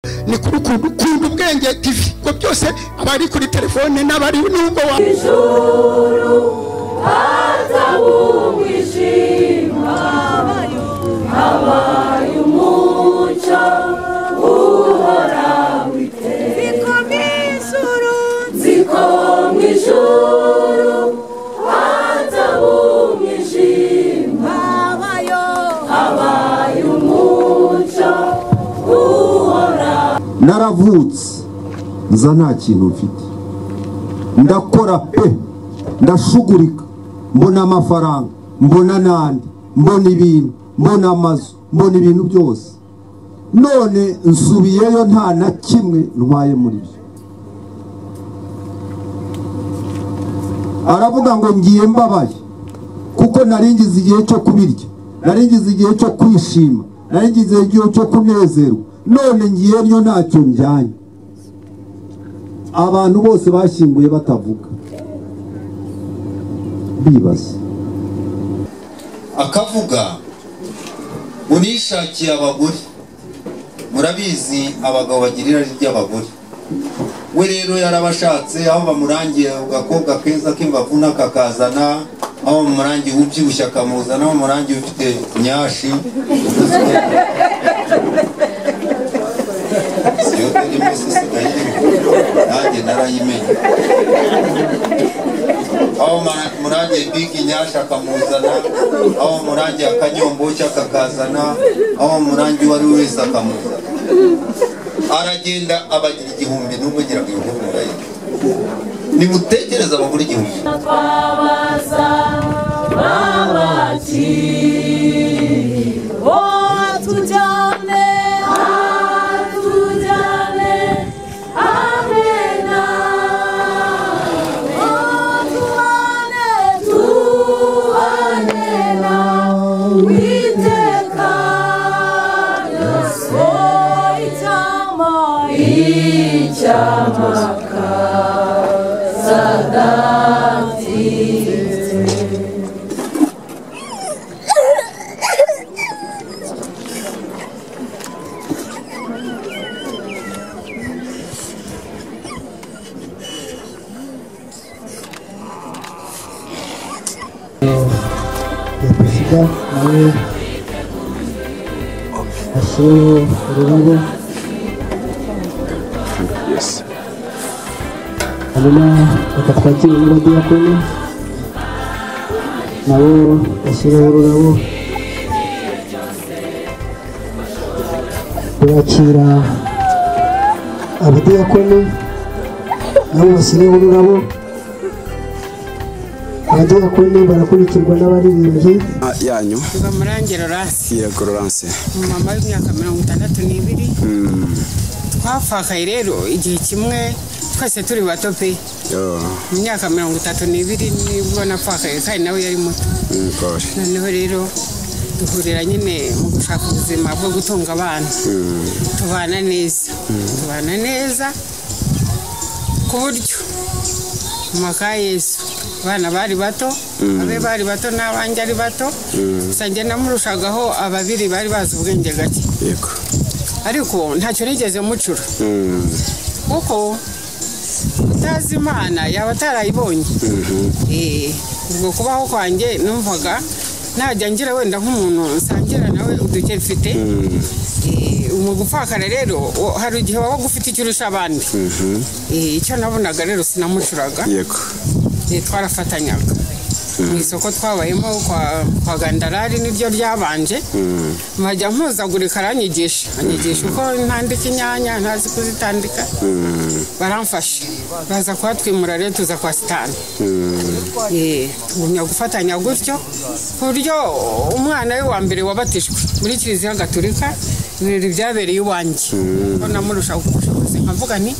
ni kuri ukunda ubwenge TV ngo byose abari kuri telefone n'abari n'ubwo wa ijuru azabumwijima habaye umucyo uhora witeka ziko mw'ijuru azabumwijima habaye umucyo uhora. Naravutse nza nta kintu mfite, ndakora pe, ndashugurika, mbona amafaranga, mbona nandi, mbona ibintu, mbona amazu, mbona ibintu byose, none nsubiyeyo nta na kimwe ntwaye muri byo. Aravuga ngo ngiye mbabaye kuko naringize igihe cyo kubirya, naringize igihe cyo kwishima, naringize igihe cyo kunezerwa, none ngiyeyo ntacyo njyanye. Abantu bose bashyinguye batavuga bibaza, akavuga unishakiye abagore. Murabizi abagabo bagirira ry'abagore, we rero yarabashatse aho bamurangiye ugakobwa keza k'imbavu kakazana, aho bamurangiye ubyibushye akamuzana, aho bamurangiye ufite nyashi nanjye narayimenye, aho murangiye bigi nyasha akamuzana, aho murangiye akanyomboshya kakazana, aho murangiye wari wese akamuzana. Aragenda abagira igihumbi n'ubugera ku ibihumbi murayi. Nimutekereza abagura igihumbi. Twabaza babati tujyane amena tubane na witeka yose icyamaka sadati. Perezida nawe ashyiraho ururabo, hanyuma reka twakire n'abadiyakoni nabo bashyiraho ururabo. Turakira abadiyakoni nabo bashyiraho ururabo. Abadiyakoni barakurikirwa n'abaririmbyi yanyu. Bamurangiro Rasi. Yego Laurence. Mama w'imyaka 62. Twafakaye rero igihe kimwe twese turi bato pe. Mu myaka 32 nibwo napfakaye kandi nawe yari muto. Noneho rero duhurira nyine mu gushaka ubuzima bwo gutunga abana. Tubana neza ku buryo maka Yesu bana bari bato, abe bari bato n'abanje ari bato, sanje namurushagaho ababiri bari bazi ubwenge gake. Yego. Ariko ntacyo nigeze mucura. Kuko utazi Imana yaba atarayibonye. Ubwo kubaho kwanjye numvaga najya ngira wenda nk'umuntu nsangira nawe uduke mfite. Mu gupfakara rero hari igihe waba gufite icyo urusha abandi. Icyo nabonaga rero sinamucuraga. Yego. Twarafatanyaga mu isoko twabayemo kwa Gandarari niryo ryabanje, majya mpuzagurika aranyigisha uko ntandika inyanya ntazi kuzitandika, baramfasha baza kuhatwimura rero tuza kwa Sitani. Tugumya gufatanya gutyo ku buryo umwana we wa mbere wabatijwe muri Kiliziya Gatolika, ibirori byabereye iwanjye. Ko namurusha ubushobozi nkavuga nti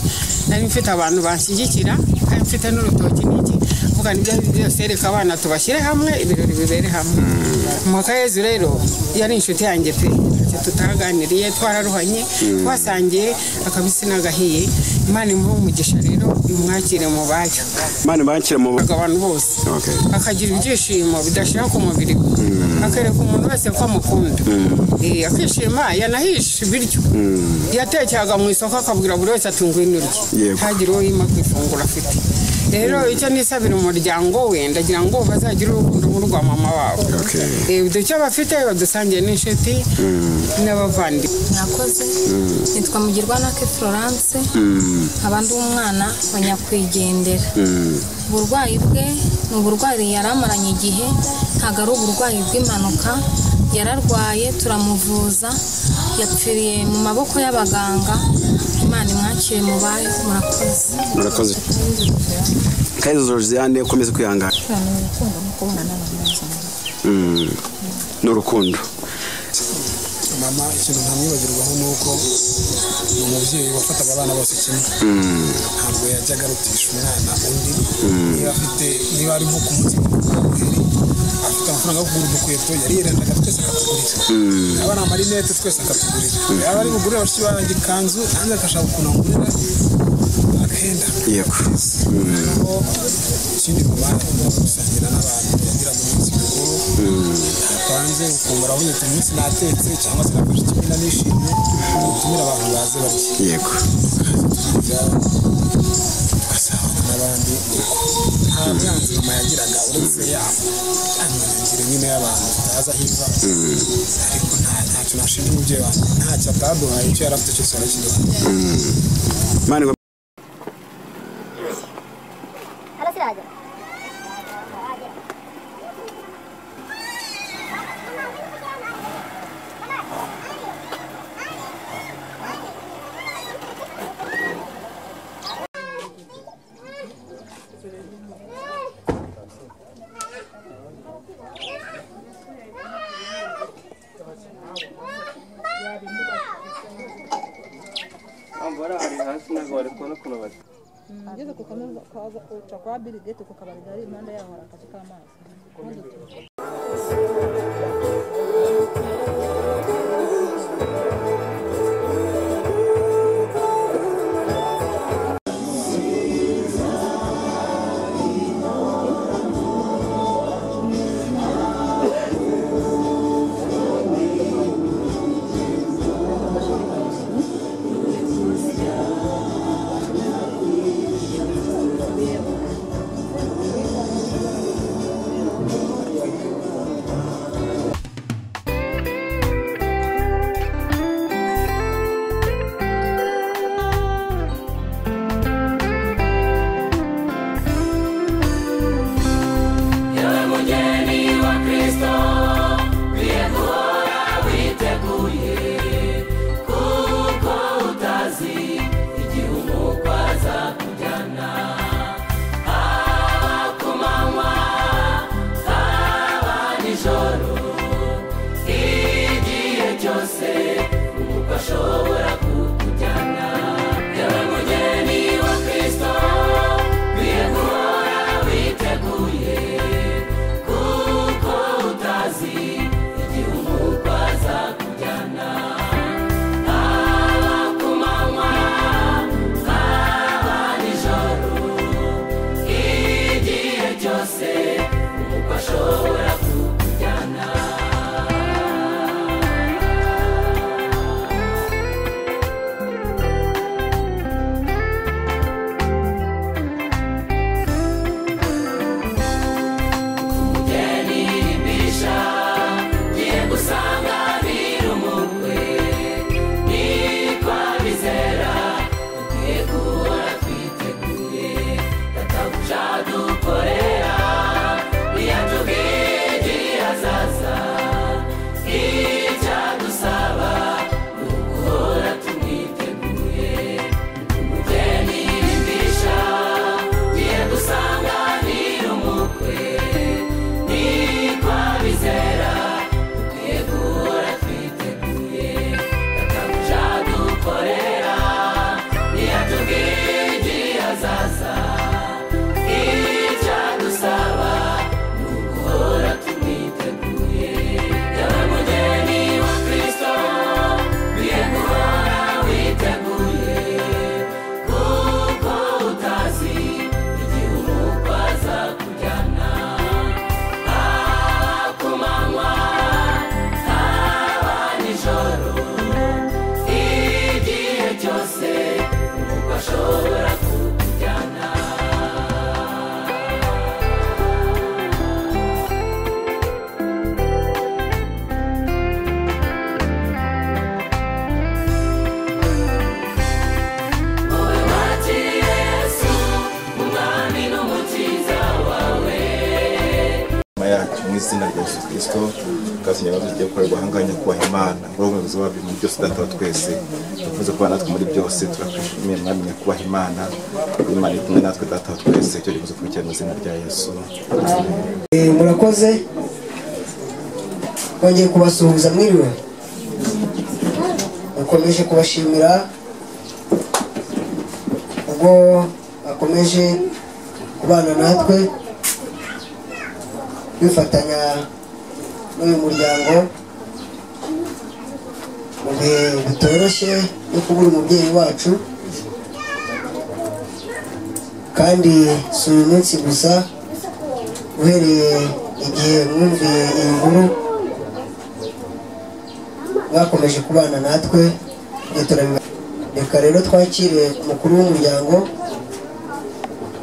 nari mfite abantu banshyigikira kandi mfite n'urutoki n'iki, vuga nibyo byose reka abana tubashyire hamwe ibirori bibere hamwe. Mwaka Yezu rero yari inshuti yanjye pe, tutaganiriye twararuhanye, twasangiye akabisi n'agahiye. Imana imuhe umugisha rero imwakire mu bayo. Imana ibakire mu abantu bose. Akagira ibyishimo bidashira ku mubiri. akereka umuntu wese ko amukunda akishima yanahisha ibiryo yatekeraga mu isoko akabwira buri wese ati ngwino urye ntagire uwo yima ku ifunguro afite rero icyo nisabira umuryango we ndagira ngo bazagire urukundo nk'urwa mama wabo icyo bafite badusangiye n'inshuti n'abavandi. Nakoze nitwa Mugirwanake Florence abandi umwana wa nyakwigendera. Uburwayi bwe ni uburwayi yaramaranye igihe, ntago ari uburwayi bw'impanuka, yararwaye turamuvuza, yapfiriye mu maboko y'abaganga. Imana imwakire mu bayo. Murakoze. Kaizo Josiane ukomeze kwihangana. N'urukundo. Mama ikintu ntamwibagirwaho nuko umubyeyi wafataga abana bose kimwe, ntabwo yajyaga arutisha umwana undi. Niba ari nko ku munsi afite amafaranga yo kugura udukweto yari yerendaga twese akatugurira, yaba ari amarinete twese akatugurira, yaba ari bugurira bashiki banjye ikanzu nanjye agashaka ukuntu angurira akenda. Yego. Ikindi mu bana gusangira n'abantu yagira mu minsi mikuru hanze ukumva uravuze ati umunsi natetse cyangwa se nafashe ikimina nishimye utumira abantu baze barye. Yego. Tugasabana n'abandi nta mwanzi mama yagiraga uretse yabo angire nyine y'abantu tutazi aho iva, ariko ntacyo nashinja umubyeyi wanjye, ntacyo ataduhaye, icyo yari afite cyose arakiduha. Ngeze kukameza kaza kwa Bill Gates kukabarira ari impande yaho harakaje k'amazi. izina rya Yesu Kristo kandi nyabazo tugiye gukorerwa ahanganya kubaha Imana ngo umuyobozi wabyo mu byose data wa twese dukunze kuba natwe muri byose turakwishimiye mwamenye kubaha Imana Imana kumwe natwe data wa twese icyo gikunze kurikira mu izina rya Yesu. Murakoze kongeye kubasuhuza mwiriwe mukomeje kubashimira ubwo akomeje kubana natwe kwifatanya n'uyu muryango mu bihe bitoroshye no kubura umubyeyi wacu kandi si uyu munsi gusa uhereye igihe mwumviye iyi nkuru mwakomeje kubana natwe reka rero twakire umukuru w'umuryango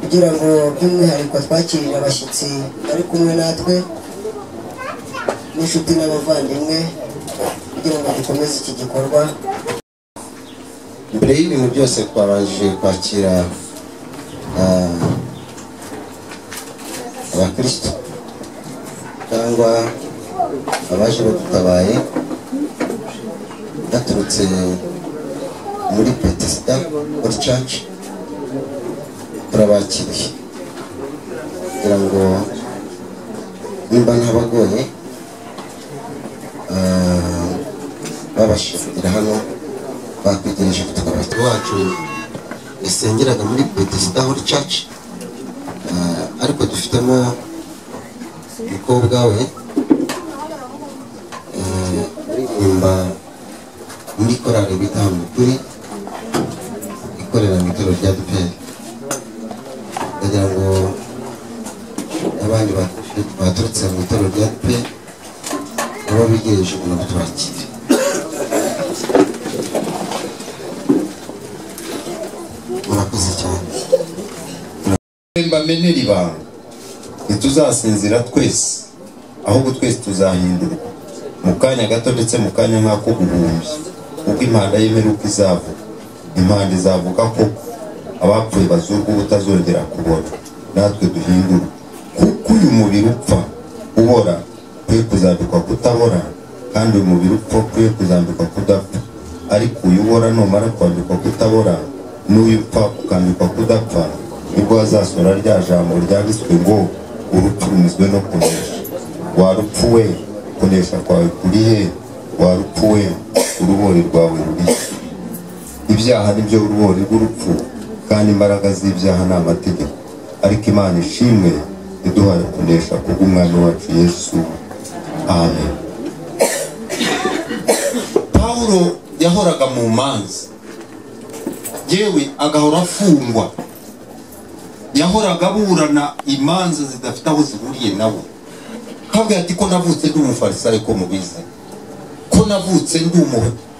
kugira ngo by'umwihariko twakirire abashyitsi bari kumwe natwe n'inshuti n'abavandimwe kugira ngo dukomeze iki gikorwa. Mbere y'ibintu byose twabanje kwakira abakristo cyangwa abaje badutabaye baturutse muri Bethesda Church turabakiriye kugira ngo nimba ntabagoye babashimira hano bakwegereje kutugabaza wacu yasengeraga muri Bethesda Church ariko dufitemo umukobwa we nimba muri korali bita Mukuri ikorera mu itorero rya ADEPR kugira ngo abandi baturutse mu itorero rya ADEPR nabo bigereje ngo tubakire. Murakoze cyane. Mbamenera ibanga ntituzasinzira twese ahubwo twese tuzahindurwa mu kanya gato ndetse mu kanya nk'ako guhumbya ubwo impanda y'imperuka izavuga impanda izavuga ko abapfuye bazurwa ubutazongera kubona natwe duhindurwa kuko uyu mubiri upfa ubora kwiye kuzambikwa kutabora kandi uyu mubiri upfa kwiye kuzambikwa kudapfa ariko uyu ubora numara kwambikwa kutabora n'uyu upfa ukambikwa kudapfa nibwo hazasora rya jambo ryanditswe ngo urupfu rumizwe no kunesha. Warupfuwe kunesha kwawe kurihe? Warupfuwe urubori rwawe rurihe? Ibyaha nibyo urubori rw'urupfu kandi imbaraga z'ibyaha ni amategeko ariko Imana ishimwe iduhaye kunesha kubw'umwami wacu Yesu. Amen. Pawulo yahoraga mu manza yewe agahora afungwa yahoraga aburana imanza zidafite aho zihuriye nawe kabwe ati ko navutse ndi umufarisayo ko mubizi ko navutse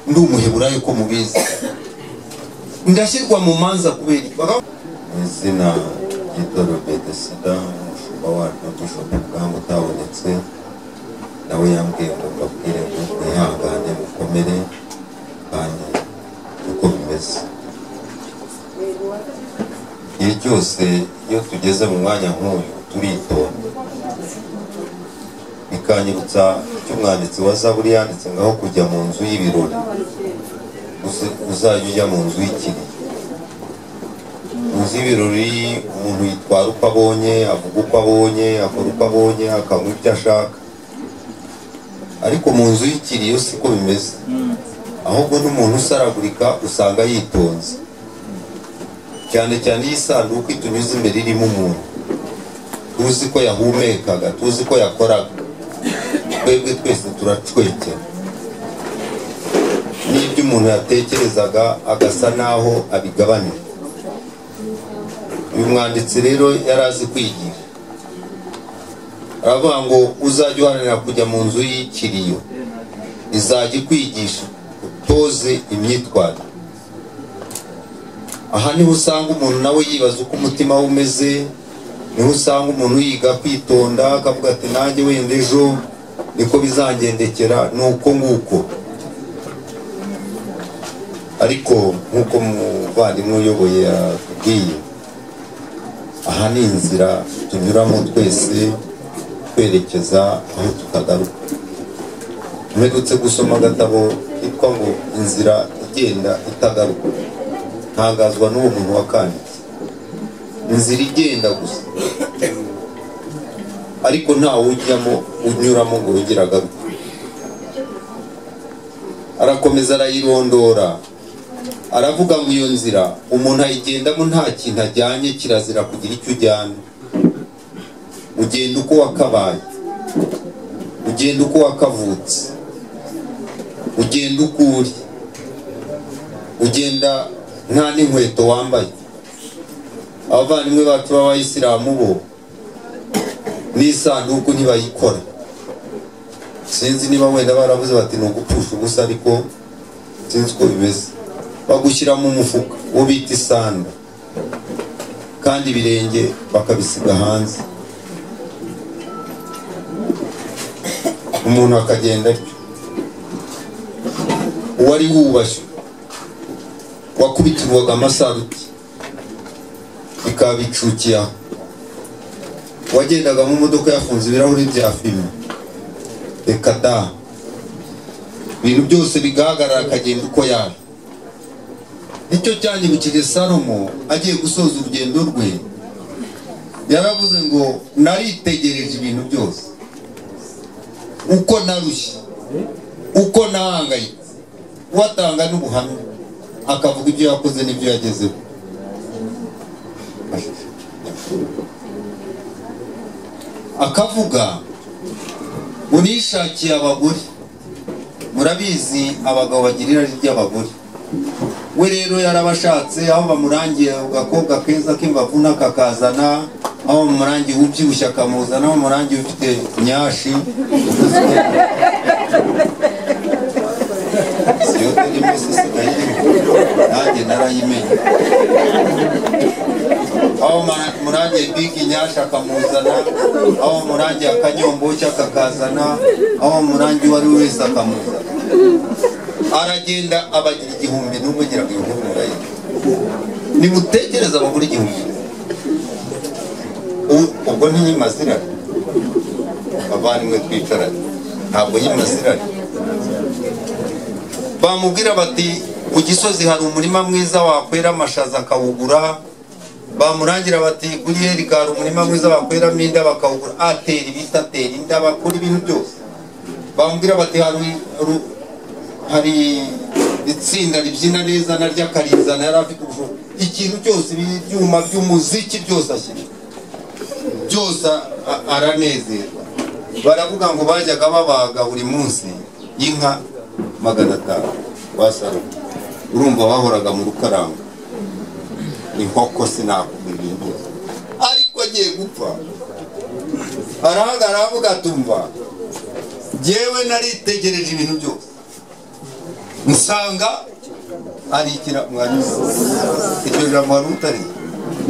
ndi umuheburayo ko mubizi ndashyirwa mu manza kubera izina ry'itorero Bethesda umushumba wacu Bishop Bwangu utabonetse nawe yambwiye ngo mbabwire ngo mwihangane mukomere kandi uko bimeze. Igihe cyose iyo tugeze mu mwanya nk'uyu turitonda bikanyibutsa icyo umwanditsi wa Zaburi yanditse ngaho kujya mu nzu y'ibirori uzajya ujya mu nzu y'ikiri. Mu nzu y'ibirori umuntu yitwara uko abonye avuga uko abonye akora uko abonye akanywa ibyo ashaka ariko mu nzu y'ikiri yo siko bimeze ahubwo n'umuntu usaragurika usanga yitonze cyane cyane iyi sanduku itunyuze imbere irimo umuntu tuzi ko yahumekaga tuzi ko yakoraga twebwe twese turacwekera n'ibyo umuntu yatekerezaga agasa naho abigabanira. Uyu mwanditsi rero yari azi kwigisha aravuga ngo uzajya uharanira kujya mu nzu y'ikiriyo izajya ikwigisha utoze imyitwarire. Aha niho usanga umuntu nawe yibaza uko umutima we umeze niho usanga umuntu yiga kwitonda akavuga ati nanjye wenda ejo niko bizangendekera nuko nguko ariko nk'uko muvandimwe uyoboye yatubwiye aha ni inzira tunyuramo twese twerekeza aho tutagaruka. Mperutse gusoma agatabo kitwa ngo inzira igenda itagaruka, ntangazwa n'uwo muntu wakanditse. Inzira igenda gusa, ariko ntawe ujyamo unyuramo ngo ugire agaruka. Arakomeza arayirondora, aravuga ngo iyo nzira umuntu ayigendamo nta kintu ajyanye, kirazira kugira icyo ujyana. Ugenda uko wakabaye, ugenda uko wakavutse, ugenda uko uri, ugenda nta n'inkweto wambaye. Abavandimwe bacu b'abayisilamu bo n'isanduku ntibayikora. Sinzi niba wenda baravuze bati ni ugupfusha ubusa, ariko sinzi uko bimeze. Bagushyira mu mufuka wo bita isanda, kandi ibirenge bakabisiga hanze. Umuntu akagenda atyo. Uwari wubashywe wakubitirwaga amasaruti bikaba bicukiye aho. Wagendaga mu modoka yafunze ibirahuri bya filime, reka da, ibintu byose bigahagarara akagenda uko yari. Nicyo cyanyibukije Salomo agiye gusoza urugendo rwe, yaravuze ngo naritegereje ibintu byose, uko narushye, uko nahangayitse. Watanga n'ubuhamya akavuga ibyo yakoze n'ibyo yagezeho. Akavuga ngo nishakiye abagore. Murabizi abagabo bagira irari ry'abagore. We rero yarabashatse, aho bamurangiye agakobwa keza k'imbavu kakazana, aho bamurangiye ubyibushye akamuzana, aho bamurangiye ufite nyashi. Siyo turi mwese sigaye nanjye narayimenye. Aho murangiye bigi nyasha akamuzana, aho murangiye akanyomboshya akakazana, aho murangiye wari wese akamuzana. Aragenda abagira igihumbi n'ubwo gira ngo inkuru murayi. Nimutekereza abagura igihumbi. Ubwo ntiyimazirane. Abavandimwe twicaranye, ntabwo yimazirane. Bamubwira bati ku Gisozi hari umurima mwiza wakwera amashaza akawugura. Bamurangira bati kuri Herika hari umurima mwiza wakweramo indabo akawugura. Atera ibiti, atera indabo, akora ibintu byose. Bamubwira bati hari itsinda ribyina neza naryo akarizana, yari afite ubushobozi. Ikintu cyose, ibyuma by'umuziki byose ashyira, byose aranezerwa. Baravuga ngo bajyaga babaga buri munsi inka 500 wasaro. Urumva bahoraga mu rukaranga, inkoko sinakubwira ibintu byose. Ariko agiye gupfa arahagarara avuga tumva, jyewe naritegereje ibintu byose, nsanga ari ikira mwanyuze icyo jambo wari utari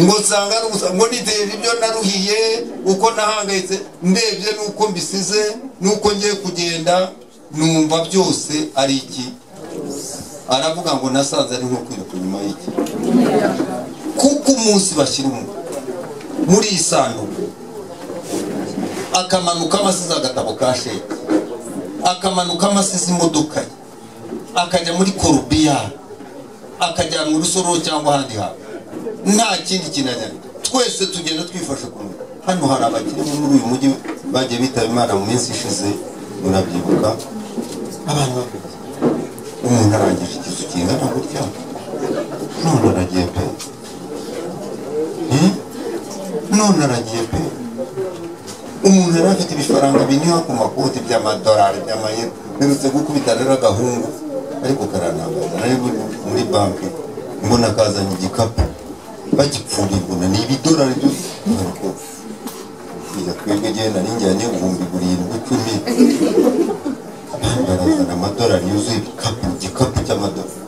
ngo nsanga ngo nitegereje ibyo naruhiye, uko nahangayitse, ndebye nuko mbisize, nuko ngiye kugenda, numva byose ari iki. Aravuga ngo nasanze ari nko kwiruka nyuma y'iki. Kuko umunsi bashyira muri isanduku, akamanuka amasize agatabo ka sheke, akamanuka amasize imodoka ye, akajya muri Korubiya, akajya mu Rusoro cyangwa ahandi hantu, nta kindi kinajyana. Twese tugenda twifashe ku mutwe. Hano hari abakiri muri uyu mujyi bagiye bitaba Imana mu minsi ishize, murabyibuka. Abantu umuntu arangije ikizu kingana gutya, none aragiye pe, none aragiye pe. Umuntu yari afite ibifaranga biniha ku makoti by'amadolari by'amayero, birutse gukubita rero agahungu, ariko karanambaza. Nari muri banki mbona kazanye igikapu, bagipfuriye mbona ni ibidolari byose. Ariko iya twebwe genda ninjyanye 7,000-10,000, barazana amadolari yuzuye igikapu cy'amadolari.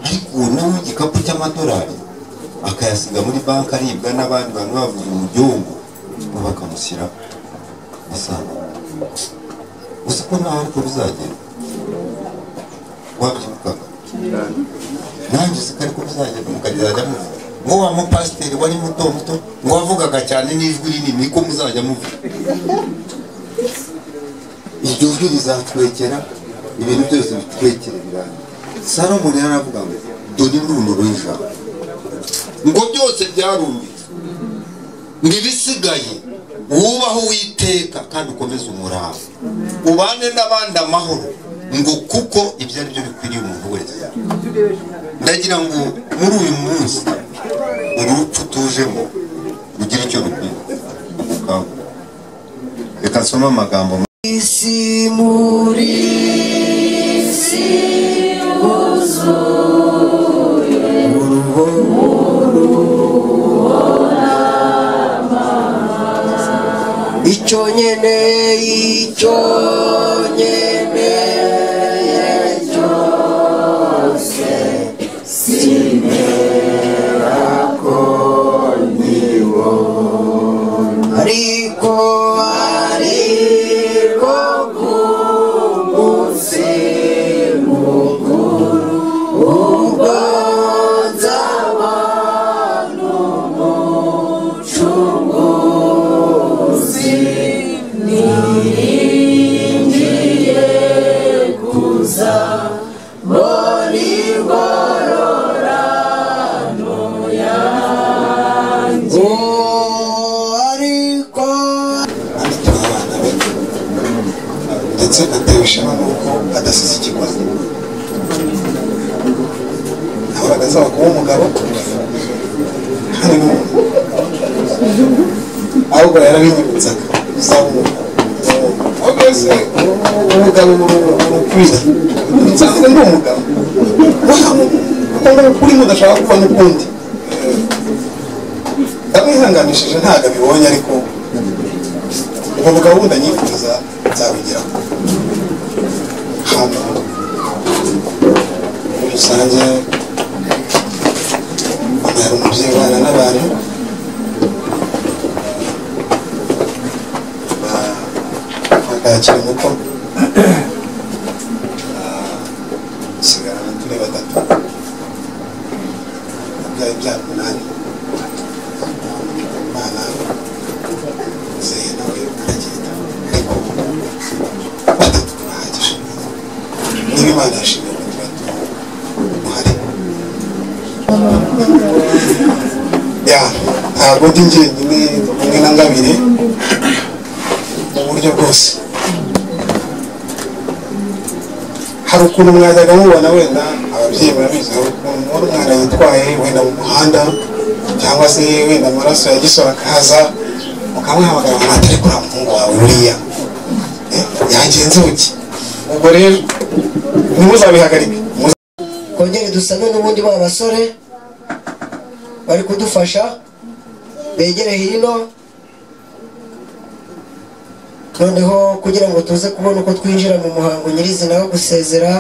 Ariko nawe igikapu cy'amadolari akayasiga muri banki aribwa n'abandi bantu bavuye mu gihugu, bakamushyira asanga. Uzi ko nawe ariko bizagenda wabyibukaga, nanjye uzi ko ariko bizagenda, mukagera ngo wa mupasiteri wari muto muto ngo wavugaga cyane n'ijwi rinini ko muzajya muvuga iryo jwi rizatwekera ibintu byose bitwekere biranga Salomo rero aravuga ngo dore indunduro y'ijambo ngo byose byarumvise ngo ibisigaye wubaho Uwiteka kandi ukomeze umurava ubane n'abandi amahoro ngo kuko ibyo ari byo bikwiriye umuntu wese ndagira ngo muri uyu munsi urupfu tujemo rugira icyo rukwiye reka nsome amagambo isi muri isi uzuye icyo nyene cyose simera ko niwo ariko k'umunsi mukuru ubwo nzaba n'umucunguzi niringiye kuza mbona ingororano yanjye ariko ndetse atewe ishema nuko adasize ikibazo nahoraga asaba kuba umugabo hari n'umuntu ahubwo yarabinyibutsaga uzaba umugabo ahubwo se umugabo urukwira nsanzwe ndi umugabo ukunda kuri mudashaka kuba n'ukundi ndamwihanganishije ntabwo abibonye ariko ubwo bugabo bundi anyifuza nzabigeraho hano muri rusange hari umubyeyi ubana n'abantu bakakira muto sigarana turi batatu abyaye ibyaro umunani umwana zeye nawe aragenda ariko batatu bahagije niba Imana yashimye muri batatu muhari ntabwo ndi njyenyine umwe na ngabire mu buryo bwose hari ukuntu mwajyaga mubona wenda ababyeyi murabizi hari ukuntu wari umwana yitwaye wenda mu muhanda cyangwa se wenda amaraso ya gisoro akaza ukamuhamagara ngo atari kuri umuhungu wawe buriya yagenze uki ubwo rero ntimuzabihagarike kongere dusabe n'ubundi ba basore bari kudufasha begere hino noneho kugira ngo tuze kubona uko twinjira mu muhango nyirizina wo gusezera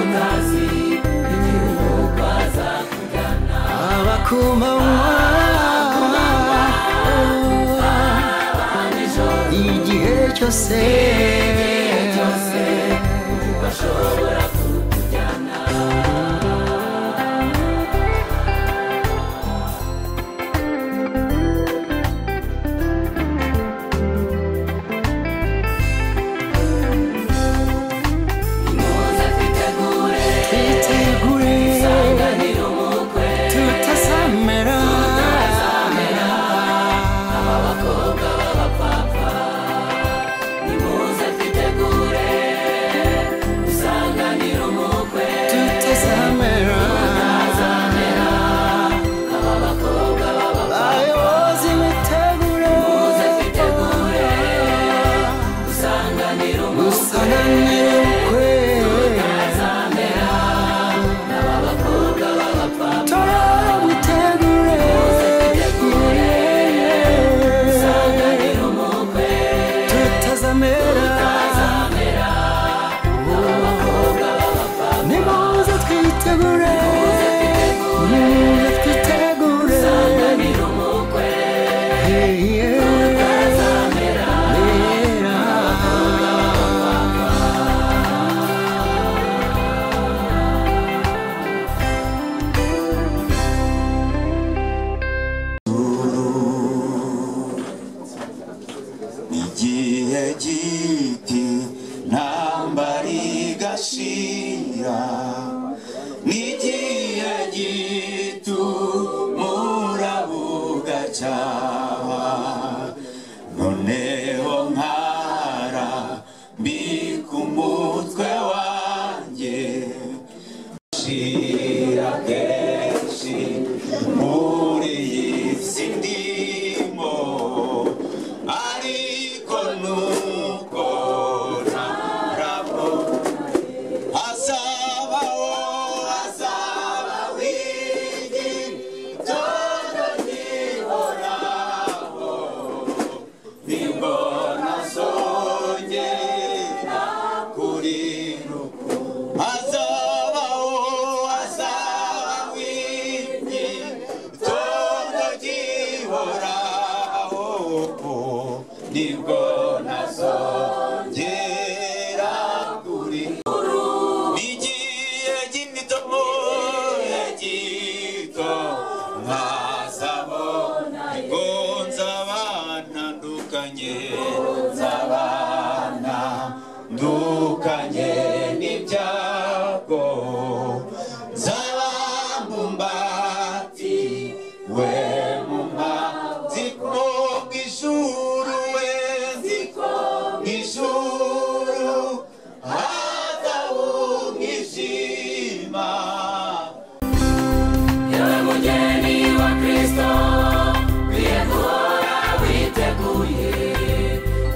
utazi igihugu azakujyana abakumanywa igihe cyose bashobora kutujyana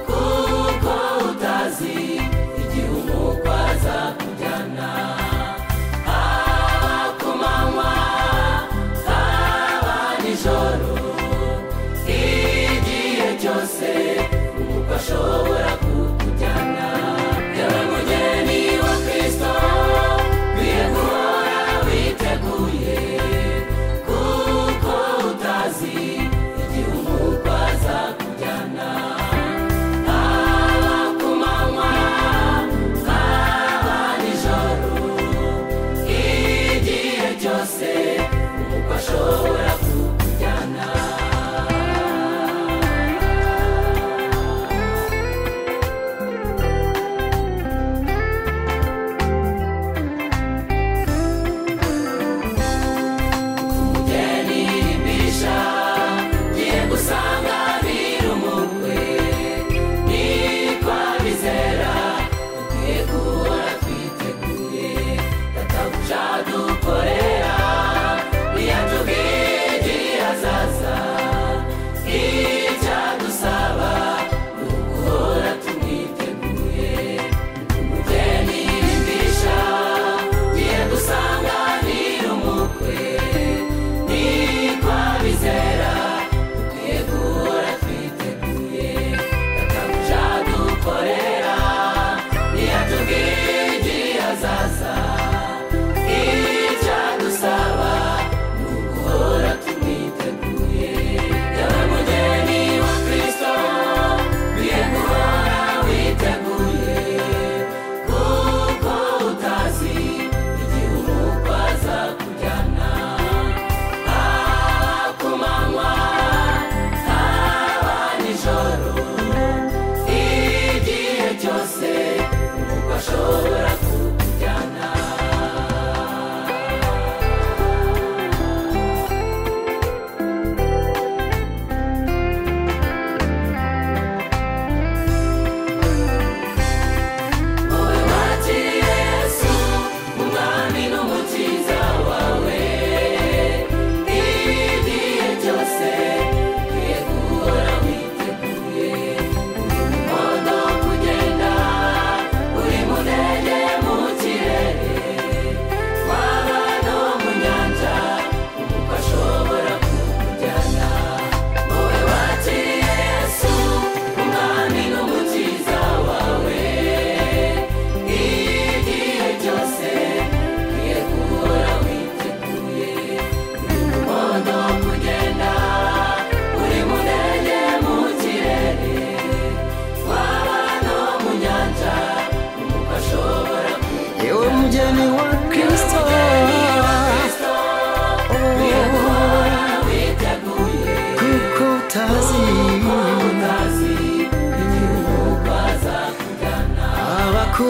kuko utazi igihugu azakujyana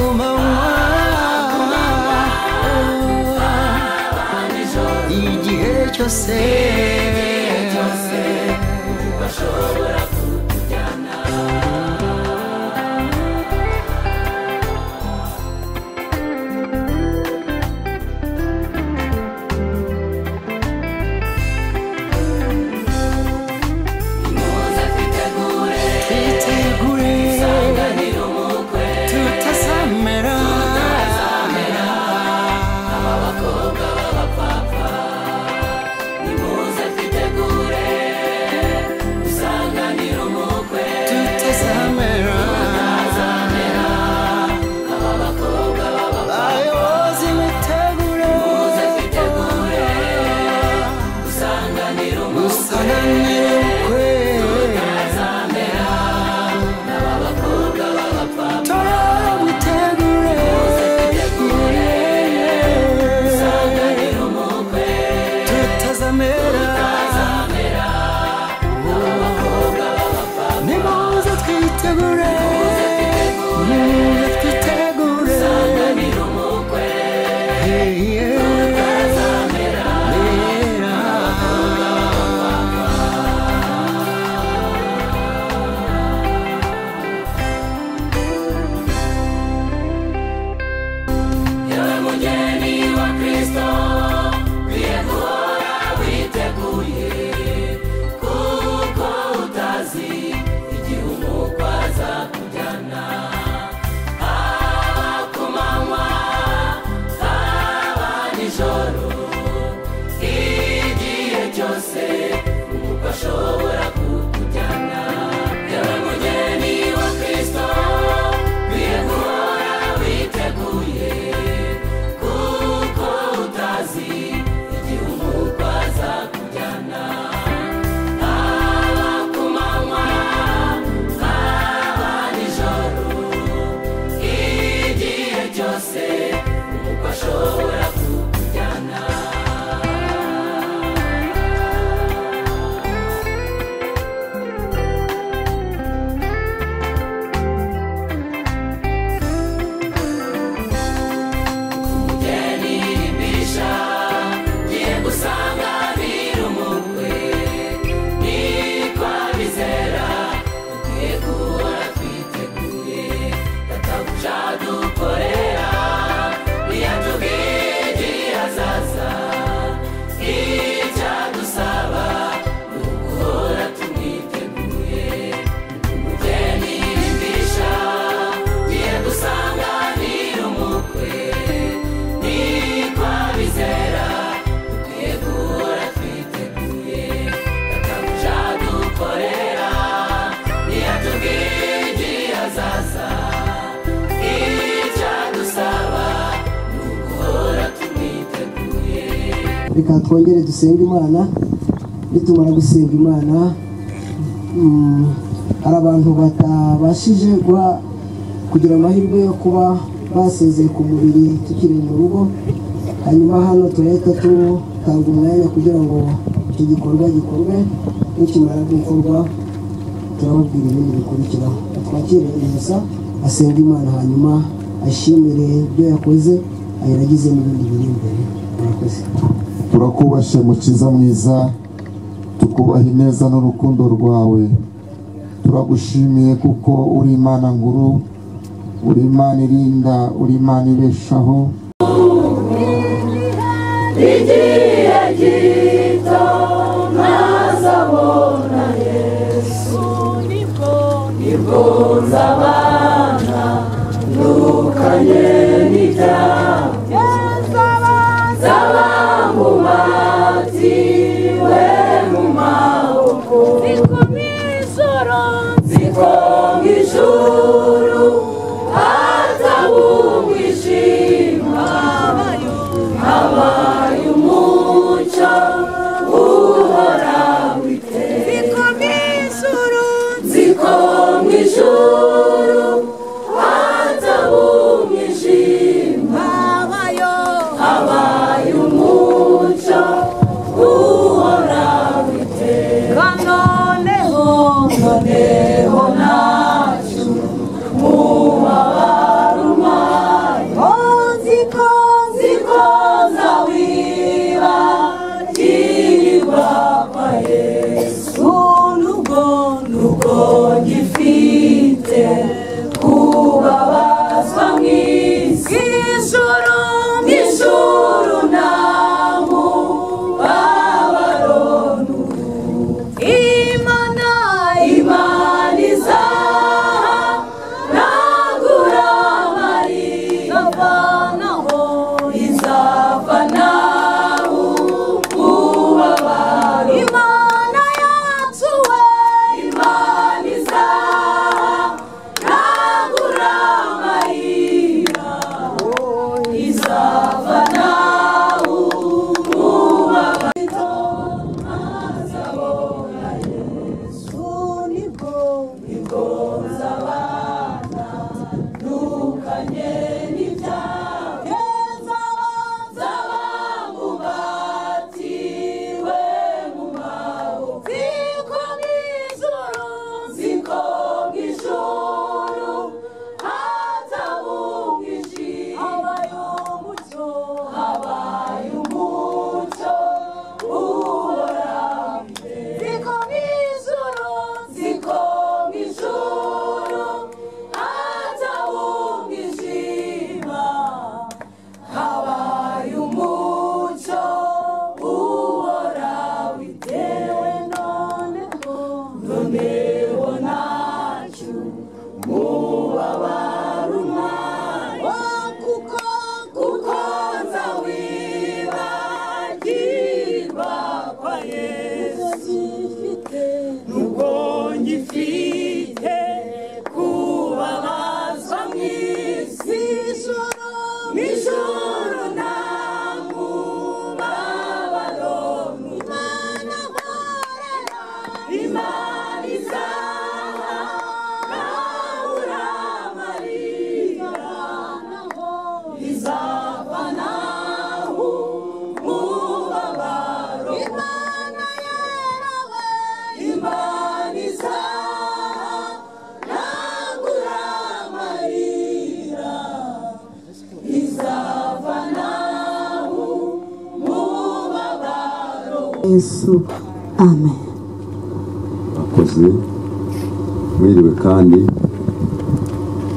kumanywa igihe cyose bashobora kutujyana reka twongere dusenga Imana. Nitumara gusenga Imana hari abantu batabashije kugira amahirwe yo kuba basezeye ku mubiri tukiri mu rugo, hanyuma hano turahita tutanga umwanya kugira ngo iki gikorwa gikorwe. Nikimara gukorwa turababwira ibindi bikurikiraho. Twakire Innocent asenga Imana, hanyuma ashimire ibyo yakoze, ayiragize n'ibindi biri imbere. Murakoze. Turakubashe Mukiza mwiza, tukubaha ineza n'urukundo rwawe. Turagushimiye kuko uri Imana nguru, uri Imana irinda, uri Imana ibeshaho. Igihe gito ntazabona Yesu, nibwo nzabana nukanye n'ibyaha, nzaba mumatiwe mu maboko, nziko mw'ijuru hatabumwijima, habaye umucyo uhoraho iteka. Nziko mw'ijuru hatabumwijima, Mishuru namu babaronu Imana imaniza Nagura mari Zavanaho Izavanahu Ubabaru Imana yatuwe imaniza Nagura marira Izavanahu Ubabaru Azabona Yesu nibwo nzabana nukanye n'ibyaha nzaba mubatiwe mu maboko ziko mw'ijuru hatabungije habaye umucyo uhoraho ziko mw'ijuru hatabungije habaye umucyo uhoraho itewe noneho nacu mubabaro umwanya kuko nzawibagirwa kwa Yesu nubwo ngifite kubabazwa mw'isi mw'ijuru nta mubabaro Imana nkorera Imana izaha nabura amarira izavanaho umubabaro Imana yerawe Imana izaha nabura amarira izavanaho umubabaro Yesu amen. Akoze mwiriwe kandi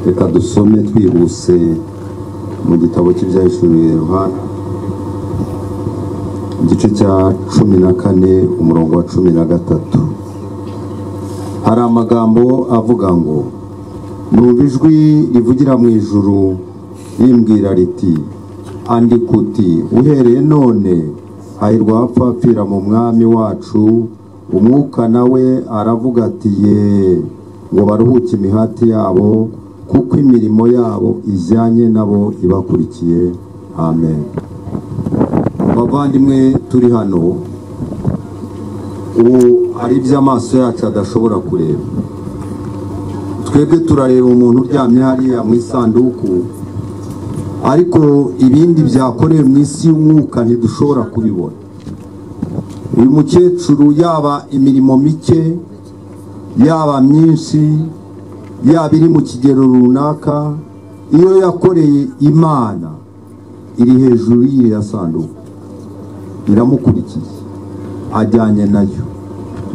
reka dusome twihuse mu gitabo cy'ibyahishuriwe Yohana igice cya 14 umurongo wa 13. Hari amagambo avuga ngo numva ijwi rivugira mu ijuru rimbwira riti andika uti uhereye none hahirwa abapfapfira mu mwami wacu umwuka nawe aravuga ati ye ngo baruhuke imihati yabo kuko imirimo yabo ijyanye nabo ibakurikiye amen. Bavandimwe turi hano ubu hari iby'amaso yacu adashobora kureba, twebwe turareba umuntu uryamye hariya mu isanduku ariko ibindi byakorewe mu isi y'umwuka ntidushobora kubibona. Uyu mukecuru yaba imirimo mike yaba myinshi yaba iri mu kigero runaka, iyo yakoreye Imana iri hejuru y'iriya sanduku iramukurikiye ajyanye nayo.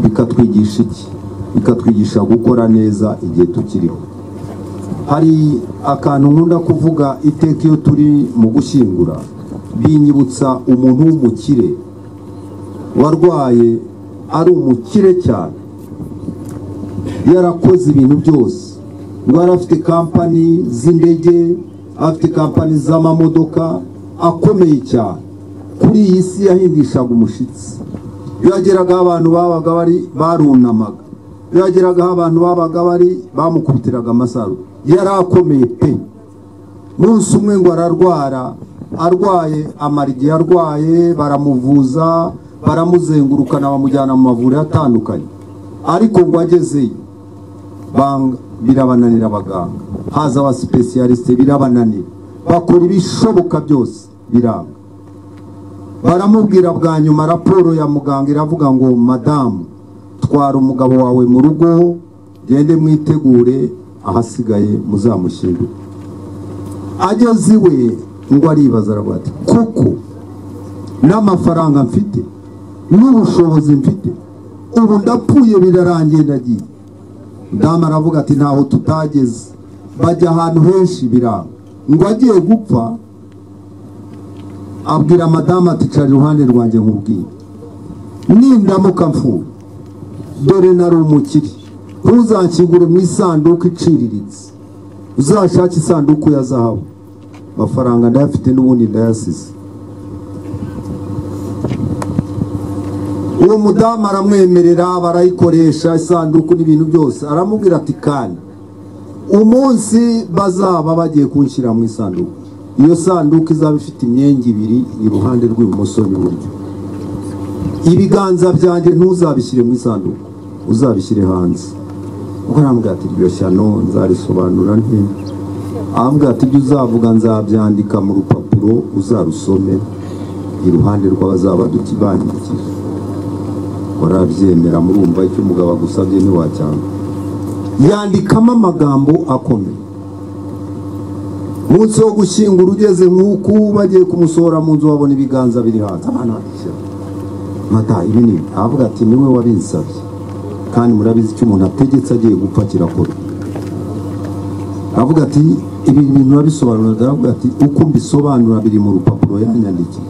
Bikatwigisha iki? Bikatwigisha gukora neza igihe tukiriho. Hari akantu nkunda kuvuga iteka iyo turi mu gushyingura, binyibutsa umuntu w'umukire warwaye, ari umukire cyane, yarakoze ibintu byose, ngo arafite kampani z'indege, afite kampani z'amamodoka akomeye cyane. Kuri iyi si yahindishaga umushitsi, yageraga abantu babaga bari barunamaga, yageraga abantu babaga bari bamukubitiraga amasaro, yarakomeye pe. Munsi umwe ngo ararwara, arwaye amarigi, arwaye baramuvuza baramuzengurukana bamujyana mu mavuriro atandukanye, ariko ngo agezeyo banga birabananira abaganga, haza aba specialiste birabananira, bakora ibishoboka byose biranga. Baramubwira bwa nyuma raporo ya muganga iravuga ngo madamu twara umugabo wawe mu rugo, gende mwitegure ahasigaye muzamushyingure. Ageze iwe ngo aribaza aravuga ati kuko n'amafaranga mfite n'ubushobozi mfite ubu ndapfuye birarangiye ndagiye. Madamu aravuga ati ntaho tutageze, bajya ahantu henshi biranga. Ngo agiye gupfa abwira madamu ati cara iruhande rwanjye nkubwire nindamuka mfuye dore nari umukire ntuzanshyingure mu isanduku iciriritse uzashake isanduku ya zahabu amafaranga ndayafite n'ubundi ndayasize uwo mudamu aramwemerera barayikoresha isanduku n'ibintu byose aramubwira ati kandi umunsi bazaba bagiye kunshyira mu isanduku iyo sanduku izaba ifite imyenge ibiri iruhande rw'ibumoso n'iburyo ibiganza byanjye ntuzabishyire mu isanduku uzabishyire hanze ubwo arambwira ati iryo shyano nzarisobanura nte arambwira ati ibyo uzavuga nzabyandika mu rupapuro uzarusome iruhande rw'abazaba dukibandikira warabyemera murumva icyo umugabo agusabye ntiwacyanga yandikamo amagambo akomeye umunsi wo gushyingura ugeze nk'uku bagiye kumusohora mu nzu babona ibiganza biri hanze abana bakishyira mata ibi ni avuga ati niwe wabinsabye kandi murabizi icyo umuntu ategetse agiye gupfa kirakora avuga ati ibi bintu babisobanura aravuga ati uko mbisobanura biri mu rupapuro yanyandikiye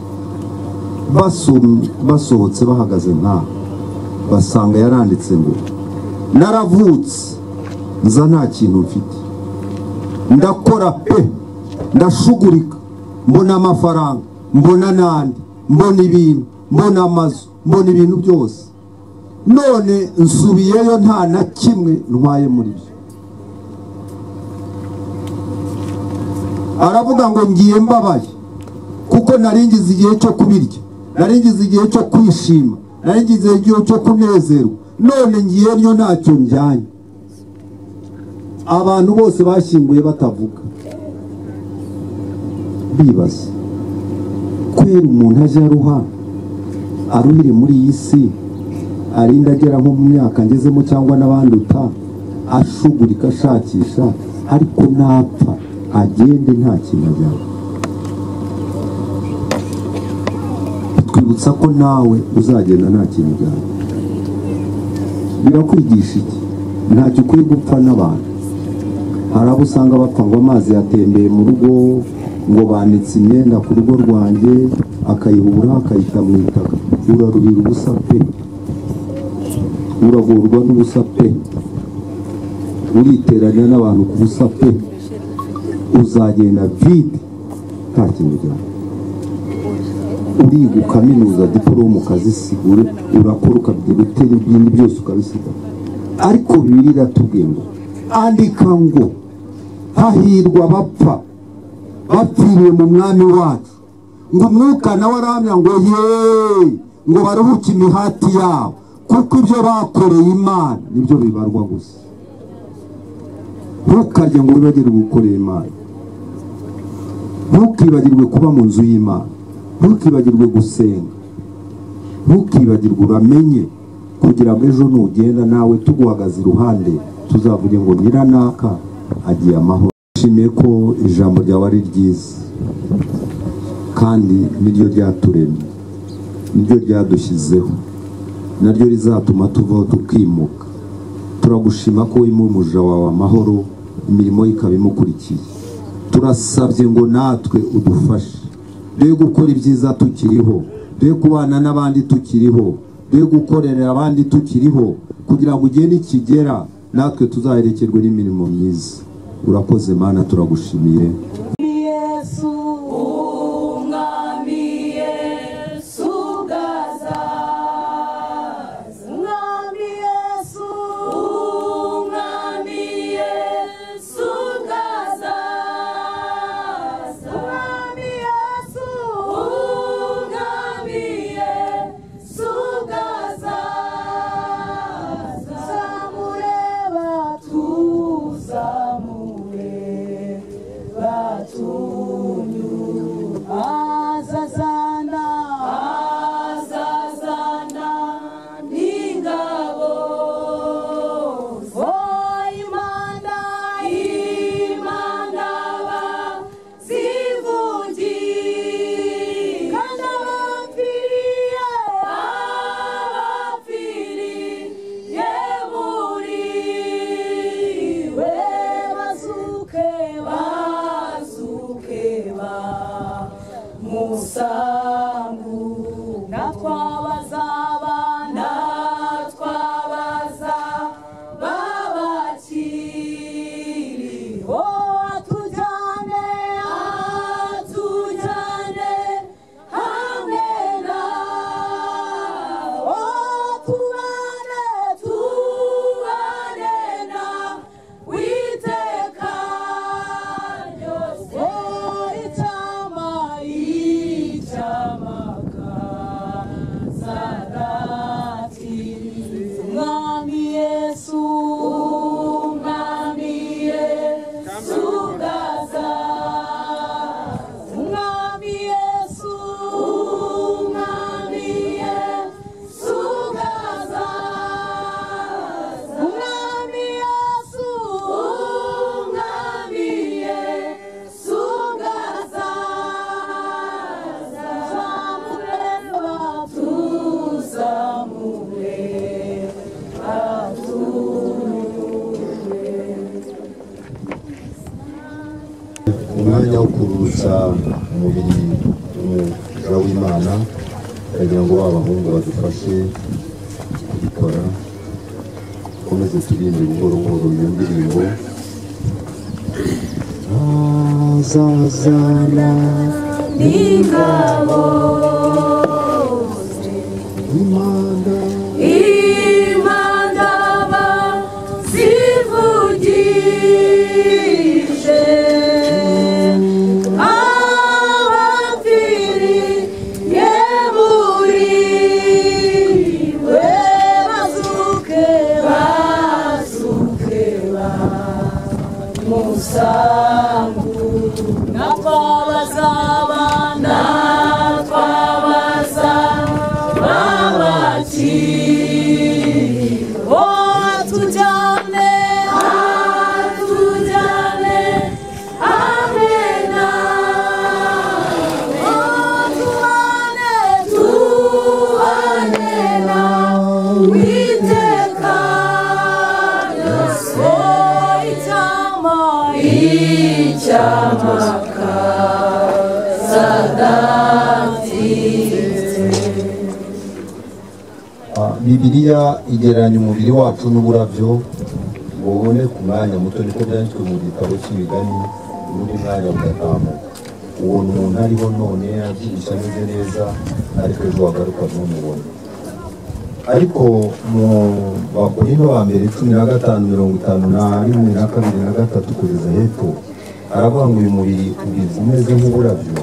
basohotse bahagaze nka basanga yaranditse ngo naravutse nza nta kintu mfite ndakora pe ndashugurika mbona amafaranga mbona nandi mbona ibintu mbona amazu mbona ibintu byose none nsubiyeyo nta na kimwe ntwaye muri byo aravuga ngo ngiye mbabaye kuko naringize igihe cyo kubirya naringize igihe cyo kwishima naringize igihe cyo kunezerwa none ngiyeyo ntacyo njyanye abantu bose bashyinguye batavuga bibaza kwera umuntu aje aruha aruhire muri iyi si arinda agera nko mu myaka ngezemo cyangwa n'abandi uta ashugurika ashakisha ariko napfa agende nta kintu ajyana twibutsa ko nawe uzagenda nta kintu ujyana birakwigisha iki ntacyo ukwiye gupfa n'abantu hari abo usanga bapfa ngo amazi yatembeye mu rugo ngo banitse imyenda ku rugo rwanjye akayihura akayita mu itaka urarurira ubusa pe uragorwa n'ubusa pe uriteranya n'abantu ku busa pe uzagenda vide nta kintu ujyana uriga ukaminuza diporome ukazisigura urakora ukabyira utera ibindi byose ukabisiga ariko bibiri iratubwiye ngo andika ngo hahirwa bapfa bapfiriye mu mwami wacu ngo umwuka nawe aramya ngo yeee ngo baruhuke imihati yabo kuko ibyo bakoreye Imana nibyo bibarwa gusa ntukarye ngo wibagirwe gukorera Imana ntukibagirwe kuba mu nzu y'Imana ntukibagirwe gusenga ntukibagirwe uramenye kugira ngo ejo nugenda nawe tuguhagaze iruhande tuzavuge ngo nyiranaka agiye amahoro nshimiye ko ijambo ryawe ari ryiza kandi niryo ryaturemye niryo ryadushyizeho naryo rizatuma tuvaho tukimuka turagushima ko umuja wawe amahoro imirimo ikaba imukurikiye turasabye ngo natwe udufashe dore gukora ibyiza tukiriho dore kubana n'abandi tukiriho dore gukorera abandi tukiriho kugira ngo ugende ikigera natwe tuzaherekerwe n'imirimo myiza urakoze Mana turagushimiye Yesu umwami Yesu gaza umwami Yesu umwami Yesu gaza umwami Yesu umwami Yesu gaza zamure batuzamure musangu natwabaza abana twabaza babakiriho atujyane hamwe nabo tubane na witeka ryose sadati mwami Yesu gaza mwami Yesu gaza mwami Yesu gaza umwanya wo kurutsa umubiri w'umuja w'Imana kugira ngo abahungu badufashe kubikora komeze turirimbe buhoro buhoro iyo ndirimbo azazana n'ingabo impanda zivugije abapfiriye muri we bazuke musangu natwabaza abana twabaza babakiriho atujyane hamwe nabo tubane na witeka ryose icyamaka sadati. Bibiliya igereranya umubiri wacu n'uburavyo ngo ubone ku mwanya muto niko byanditswe mu gitabo cy'imigani ubundi mwanya bugatamuka uwo muntu ariho none abyibushye ameze neza ariko ejo wagaruka ntumubone ariko mu Bakorinto ba mbere 15:51-52 kugeza hepfo aravuga ngo uyu mubiri ubizi umeze nk'uburavyo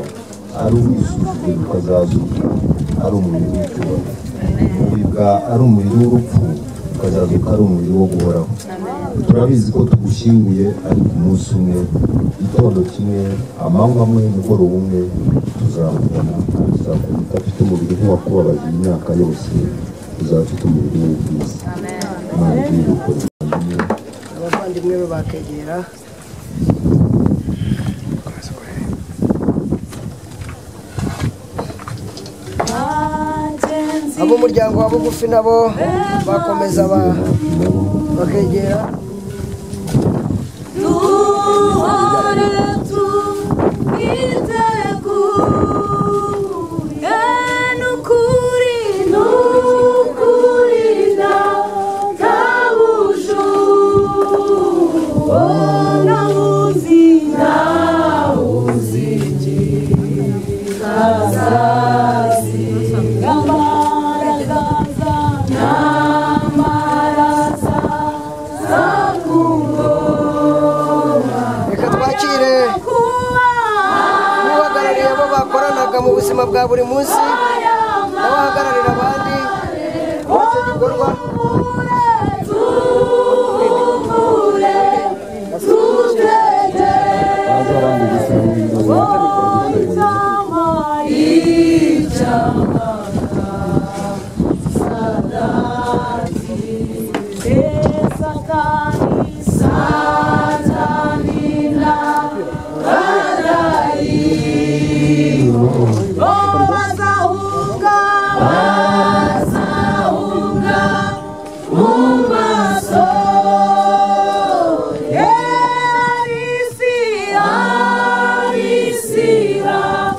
ari uwisuzugura ukazazuka ari umubiri w'icyubahiro umubiri ari umubiri w'urupfu ukazazuka ari umubiri wo guhoraho turabizi ko tugushyinguye ariko umunsi umwe igitondo kimwe amanywa amwe umugoroba umwe tuzamubona tuzakora udafite umubiri nk'uwakubabaje imyaka yose uzaba ufite umubiri w'ubwiza Imana igiye gukora abavandimwe be bakegera ab'umuryango wa bugufi nabo bakomeza bakegera duhore twiteguye n'ukuri mu buzima bwa buri munsi n'abahagararira abandi muri icyo gikorwa Arisia,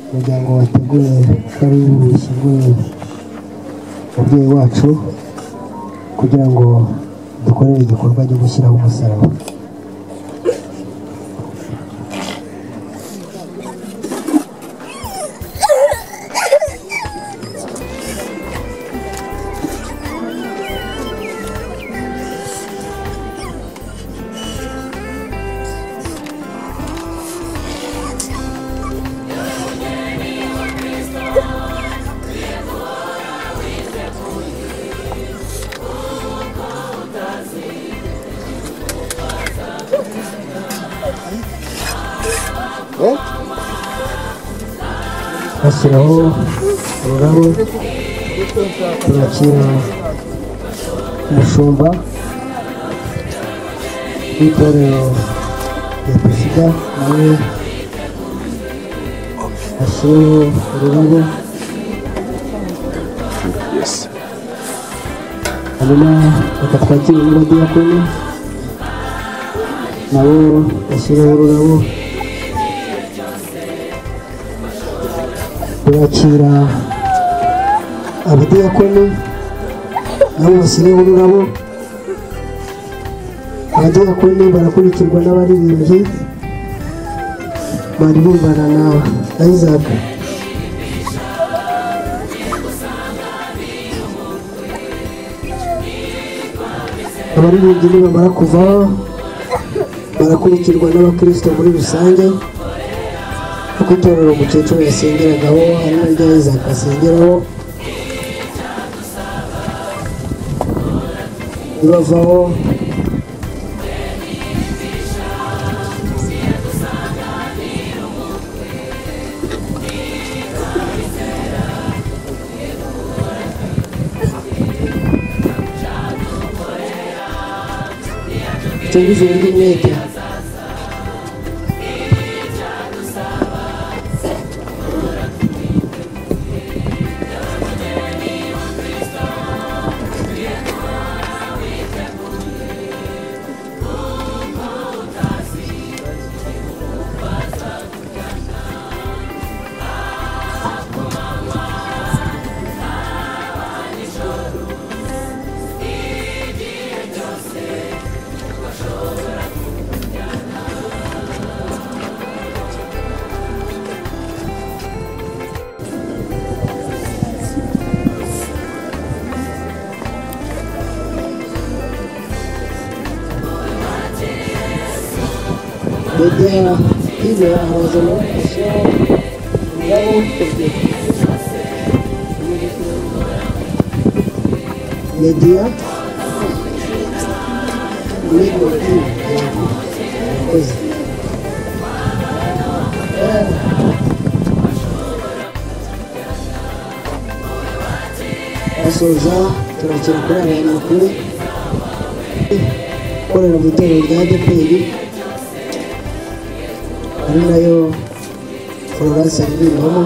umuryango wateguye kari bushyinguye umubyeyi wacu kugira ngo dukorere igikorwa cyo gushyiraho umusaraba. bashyiraho ururabo turakira umushumba w'itorero rya perezida nawe ashyiraho ururabo hanyuma reka twakire n'abadiyakoni nabo bashyiraho ururabo turakira abadiyakoni nabo bashyiraho ururabo abadiyakoni barakurikirwa n'abaririmbyi baririmbana na Isaac abaririmbyi nibamara kuvaho barakurikirwa n'abakristo muri rusange ku itorero umukecuru yasengeragaho hari n'iryo Isaac asengeraho ribavaho tungize uburyo umwete Media ini arazana media asoza turakira kuri aya makuru korera mu itorero rya ADPR ari nayo Florence aririmamo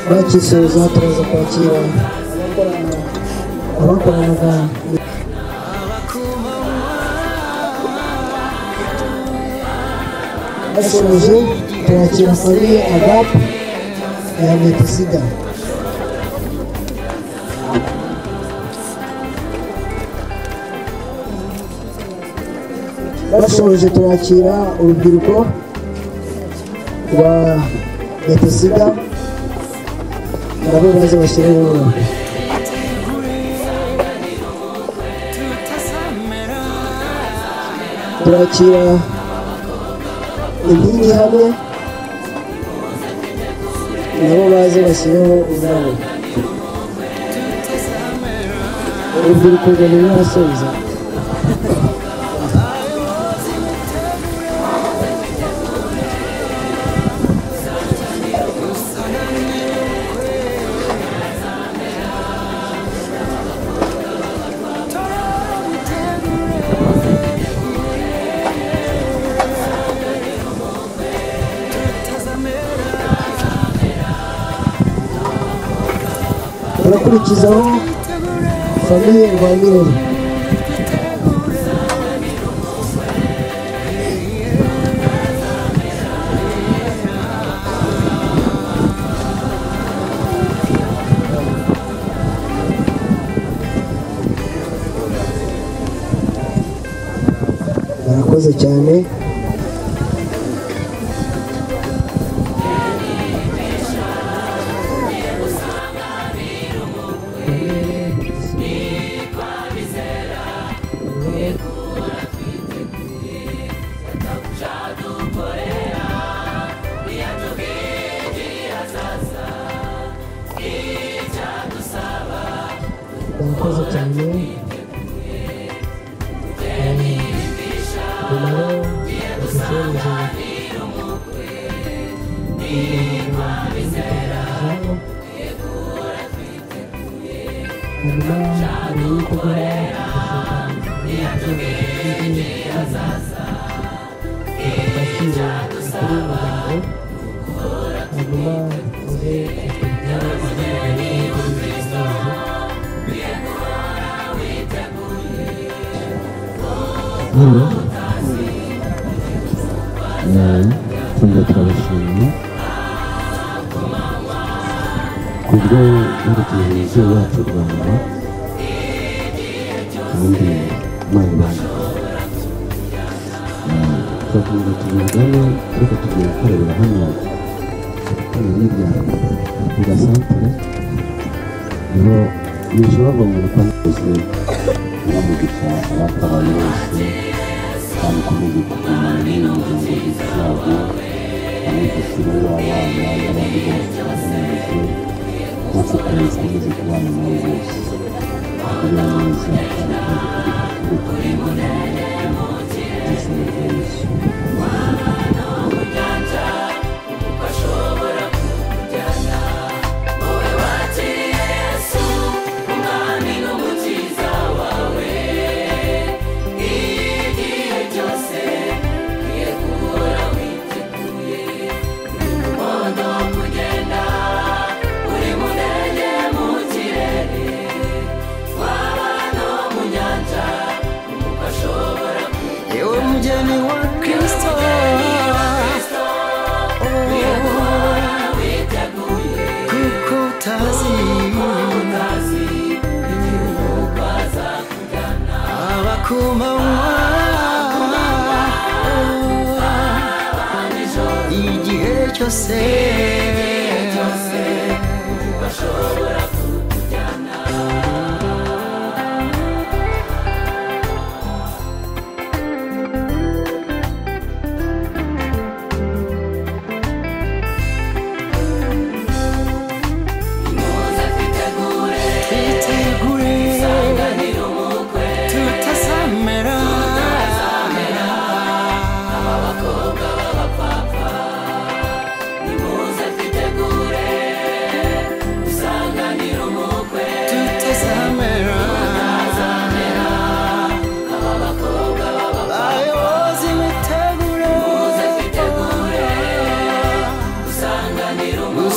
bakisoza turaza kwakira abakoranaga basoje turakira famille Agape ya Metisida basoje turakira urubyiruko rwa Metisida nabo baze bashyiraho turakira inkingi hamwe nabo baze bashyiraho ururabo urubyiruko rwa Nyirasoza turakurikizaho famille Rwamirere barakoze cyane barakoze cyane cyangwa turabashimye kubwo yerekeje yacu Rwanda kandi Imana ibana turakomeza tubigane ariko tugiye gukorera hano hirya mu gasantere niho bishobora ngo kwa bose n'umugisha abatabaye bose kandi ukomeze kugumana n'imiryango yabo abifasira abana n'abandi bose bameze kuko ukomeze kubana nabo bose kugira neza kandi igihe cyose bashobora kutujyana nimuze twitegure isanganiro umukwe tutazamera aba bakobwa b'abapapa nimuze twitegure isanganiro umukwe tutazamera aba bakobwa b'abapapa abayobozi mwitegure nimuze twitegure isanganiro umukwe